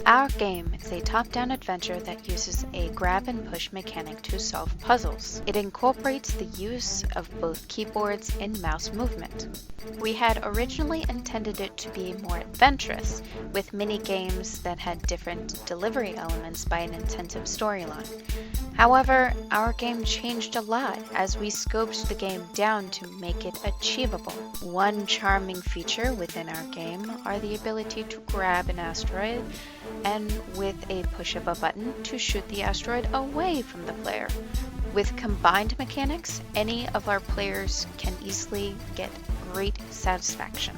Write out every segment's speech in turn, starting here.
Our game is a top-down adventure that uses a grab-and-push mechanic to solve puzzles. It incorporates the use of both keyboards and mouse movement. We had originally intended it to be more adventurous, with mini-games that had different delivery elements by an intensive storyline. However, our game changed a lot as we scoped the game down to make it achievable. One charming feature within our game are the ability to grab an asteroid and with a push of a button to shoot the asteroid away from the player. With combined mechanics, any of our players can easily get great satisfaction.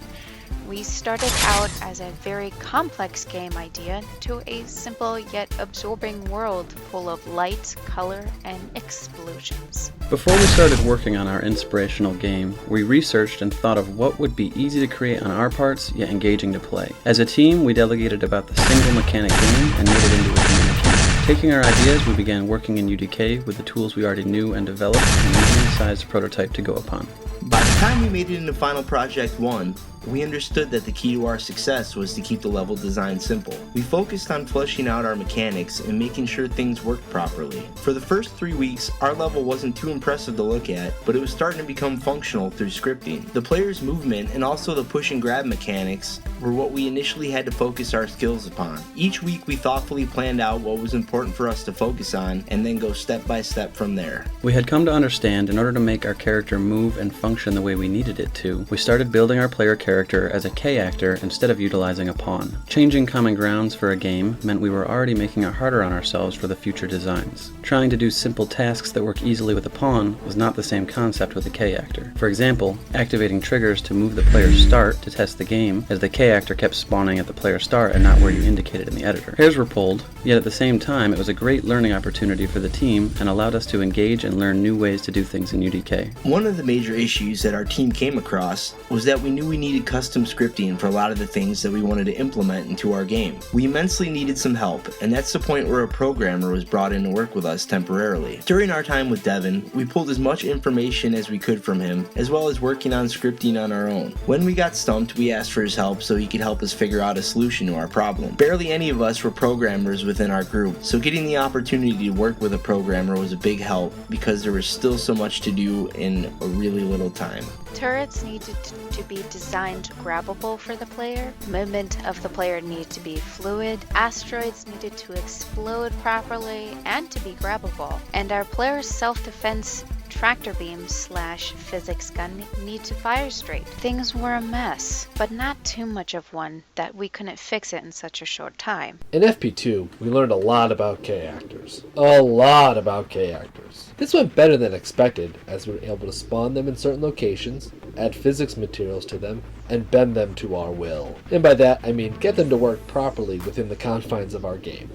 We started out as a very complex game idea to a simple yet absorbing world full of light, color, and explosions. Before we started working on our inspirational game, we researched and thought of what would be easy to create on our parts, yet engaging to play. As a team, we delegated about the single mechanic game and made it into a game mechanic. Taking our ideas, we began working in UDK with the tools we already knew and developed a medium-sized prototype to go upon. By the time we made it into Final Project 1, we understood that the key to our success was to keep the level design simple. We focused on fleshing out our mechanics and making sure things worked properly. For the first 3 weeks, our level wasn't too impressive to look at, but it was starting to become functional through scripting. The player's movement and also the push and grab mechanics were what we initially had to focus our skills upon. Each week we thoughtfully planned out what was important for us to focus on and then go step by step from there. We had come to understand in order to make our character move and function the way we needed it to, we started building our player character as a K actor instead of utilizing a pawn. Changing common grounds for a game meant we were already making it harder on ourselves for the future designs. Trying to do simple tasks that work easily with a pawn was not the same concept with a K actor. For example, activating triggers to move the player's start to test the game, as the K actor kept spawning at the player's start and not where you indicated in the editor. Hairs were pulled, yet at the same time it was a great learning opportunity for the team and allowed us to engage and learn new ways to do things in UDK. One of the major issues that our team came across was that we knew we needed custom scripting for a lot of the things that we wanted to implement into our game. We immensely needed some help, and that's the point where a programmer was brought in to work with us temporarily. During our time with Devin, we pulled as much information as we could from him, as well as working on scripting on our own. When we got stumped, we asked for his help so he could help us figure out a solution to our problem. Barely any of us were programmers within our group, so getting the opportunity to work with a programmer was a big help because there was still so much to do in a really little time. Turrets needed to be designed grabbable for the player. Movement of the player needed to be fluid. Asteroids needed to explode properly and to be grabbable. And our player's self-defense tractor beam / physics gun need to fire straight. Things were a mess, but not too much of one that we couldn't fix it in such a short time. In FP2, we learned a lot about K actors. A lot about K actors. This went better than expected, as we were able to spawn them in certain locations, add physics materials to them, and bend them to our will. And by that, I mean get them to work properly within the confines of our game.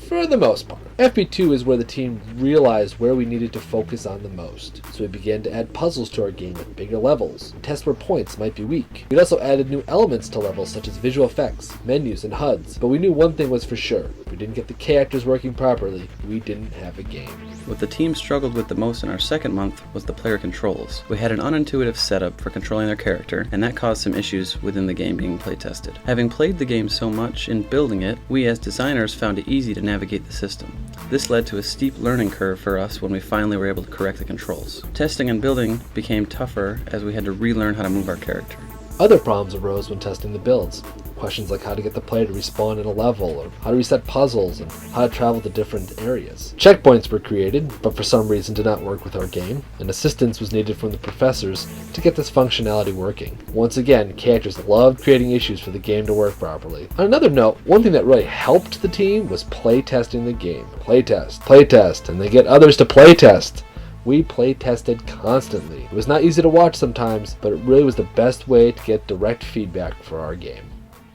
For the most part. FP2 is where the team realized where we needed to focus on the most, so we began to add puzzles to our game with bigger levels, test where points might be weak. We'd also added new elements to levels such as visual effects, menus, and HUDs, but we knew one thing was for sure: if we didn't get the K actors working properly, we didn't have a game. What the team struggled with the most in our second month was the player controls. We had an unintuitive setup for controlling their character, and that caused some issues within the game being playtested. Having played the game so much in building it, we as designers found it easy to navigate the system. This led to a steep learning curve for us when we finally were able to correct the controls. Testing and building became tougher as we had to relearn how to move our character. Other problems arose when testing the builds. Questions like how to get the player to respawn in a level, or how to reset puzzles, and how to travel to different areas. Checkpoints were created, but for some reason did not work with our game, and assistance was needed from the professors to get this functionality working. Once again, characters loved creating issues for the game to work properly. On another note, one thing that really helped the team was playtesting the game. Playtest, and they get others to playtest. We play-tested constantly. It was not easy to watch sometimes, but it really was the best way to get direct feedback for our game.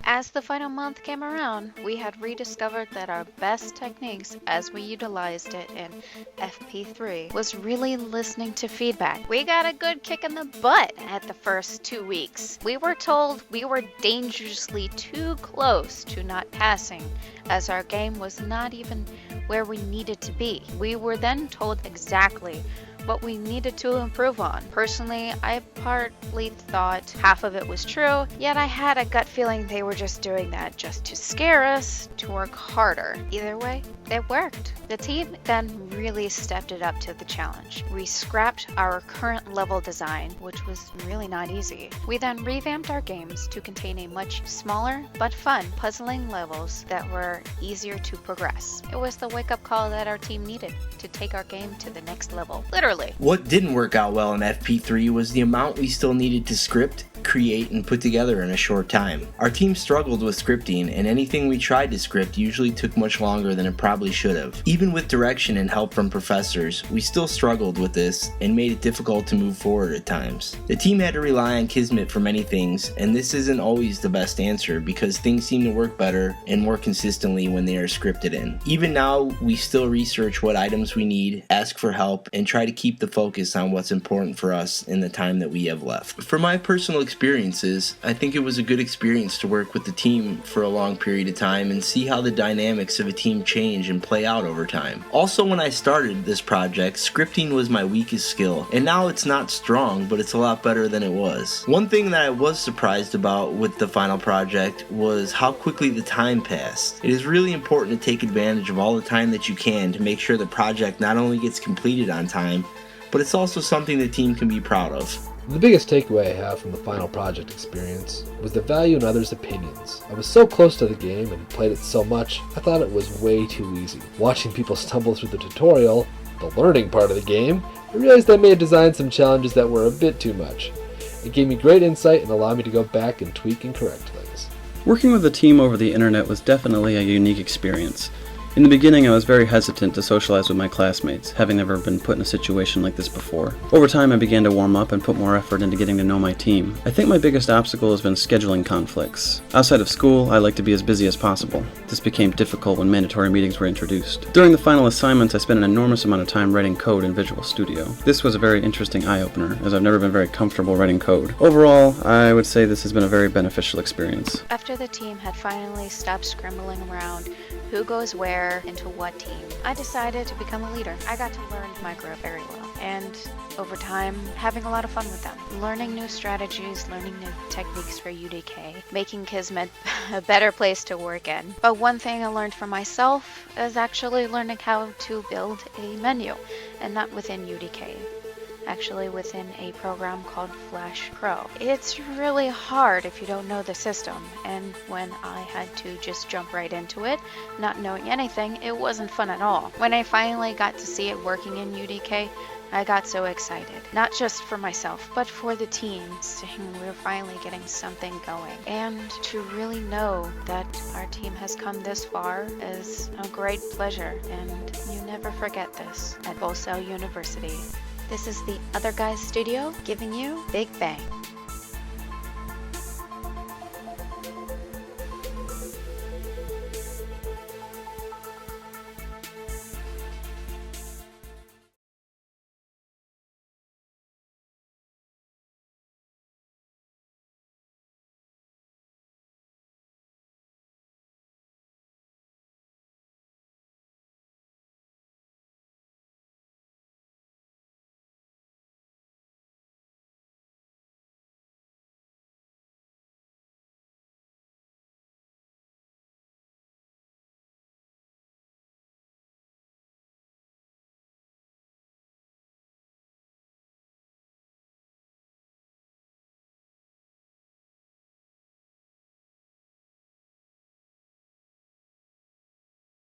As the final month came around, we had rediscovered that our best techniques as we utilized it in FP3 was really listening to feedback. We got a good kick in the butt at the first 2 weeks. We were told we were dangerously too close to not passing, as our game was not even where we needed to be. We were then told exactly what we needed to improve on. Personally, I partly thought half of it was true, yet I had a gut feeling they were just doing that just to scare us to work harder. Either way, it worked. The team then really stepped it up to the challenge. We scrapped our current level design, which was really not easy. We then revamped our games to contain a much smaller but fun puzzling levels that were easier to progress. It was the wake-up call that our team needed to take our game to the next level. Literally. What didn't work out well in FP3 was the amount we still needed to script, create, and put together in a short time. Our team struggled with scripting, and anything we tried to script usually took much longer than it probably should have. Even with direction and help from professors, we still struggled with this and made it difficult to move forward at times. The team had to rely on Kismet for many things, and this isn't always the best answer because things seem to work better and more consistently when they are scripted in. Even now, we still research what items we need, ask for help, and try to keep the focus on what's important for us in the time that we have left. For my personal experiences, I think it was a good experience to work with the team for a long period of time and see how the dynamics of a team change and play out over time. Also, when I started this project, scripting was my weakest skill, and now it's not strong, but it's a lot better than it was. One thing that I was surprised about with the final project was how quickly the time passed. It is really important to take advantage of all the time that you can to make sure the project not only gets completed on time, but it's also something the team can be proud of. The biggest takeaway I have from the final project experience was the value in others' opinions. I was so close to the game and played it so much, I thought it was way too easy. Watching people stumble through the tutorial, the learning part of the game, I realized I may have designed some challenges that were a bit too much. It gave me great insight and allowed me to go back and tweak and correct things. Working with a team over the internet was definitely a unique experience. In the beginning, I was very hesitant to socialize with my classmates, having never been put in a situation like this before. Over time, I began to warm up and put more effort into getting to know my team. I think my biggest obstacle has been scheduling conflicts. Outside of school, I like to be as busy as possible. This became difficult when mandatory meetings were introduced. During the final assignments, I spent an enormous amount of time writing code in Visual Studio. This was a very interesting eye-opener, as I've never been very comfortable writing code. Overall, I would say this has been a very beneficial experience. After the team had finally stopped scrambling around who goes where into what team, I decided to become a leader. I got to learn my group very well, and over time, having a lot of fun with them. Learning new strategies, learning new techniques for UDK, making Kismet a better place to work in. But one thing I learned for myself is actually learning how to build a menu, and not within UDK. Actually within a program called Flash Pro. It's really hard if you don't know the system, and when I had to just jump right into it, not knowing anything, it wasn't fun at all. When I finally got to see it working in UDK, I got so excited. Not just for myself, but for the team, saying we're finally getting something going. And to really know that our team has come this far is a great pleasure, and you never forget this at Bosell University. This is the Other Guys Studio giving you Big Bang.